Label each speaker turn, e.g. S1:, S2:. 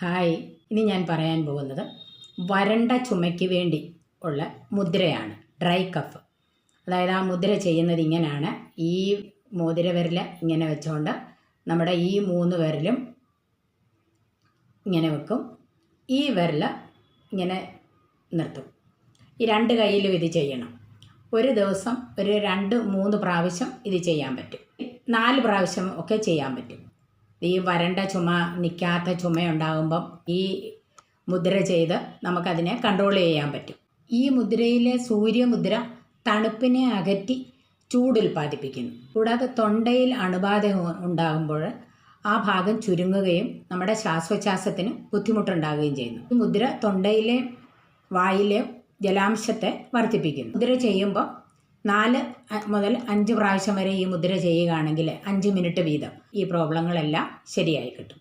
S1: Hi, ഇനി ഞാൻ പറയാൻ പോകുന്നത് വരണ്ട ചുമയ്ക്ക് വേണ്ടി ഉള്ള മുദ്രയാണ്. Dry cough. അതായത് ആ മുദ്ര ചെയ്യുന്നത് ഇങ്ങനെയാണ്. ഈ മോതിര വിരൽ ഇങ്ങനെ വെച്ചുകൊണ്ട് നമ്മുടെ ഈ 3 വിരലും ഇങ്ങനെ വെക്കും. ഈ വിരൽ ഇങ്ങനെ നിർത്തും. ഈ 2 കൈയിലും ഇത് ചെയ്യണം. ഒരു ദിവസം ഒരു 2-3 പ്രാവശ്യം ഇത് ചെയ്യാൻ പറ്റും. 4 പ്രാവശ്യം ഒക്കെ ചെയ്യാൻ പറ്റും. ഈ വരണ്ട ചുമ, നിൽക്കാത്ത ചുമയുണ്ടാകുമ്പം ഈ മുദ്ര ചെയ്ത് നമുക്കതിനെ കൺട്രോൾ ചെയ്യാൻ പറ്റും. ഈ മുദ്രയിലെ സൂര്യമുദ്ര തണുപ്പിനെ അകറ്റി ചൂടുൽപ്പാദിപ്പിക്കുന്നു. കൂടാതെ തൊണ്ടയിൽ അണുബാധ ഉണ്ടാകുമ്പോൾ ആ ഭാഗം ചുരുങ്ങുകയും നമ്മുടെ ശ്വാസോച്ഛ്വാസത്തിന് ബുദ്ധിമുട്ടുണ്ടാകുകയും ചെയ്യുന്നു. ഈ മുദ്ര തൊണ്ടയിലെ വായിലെ ജലാംശത്തെ വർദ്ധിപ്പിക്കുന്നു. മുദ്ര ചെയ്യുമ്പോൾ 4 മുതൽ 5 പ്രാവശ്യം വരെ ഈ മുദ്ര ചെയ്യുകയാണെങ്കിൽ 5 മിനിറ്റ് വീതം ഈ പ്രോബ്ലങ്ങളെല്ലാം ശരിയായി കിട്ടും.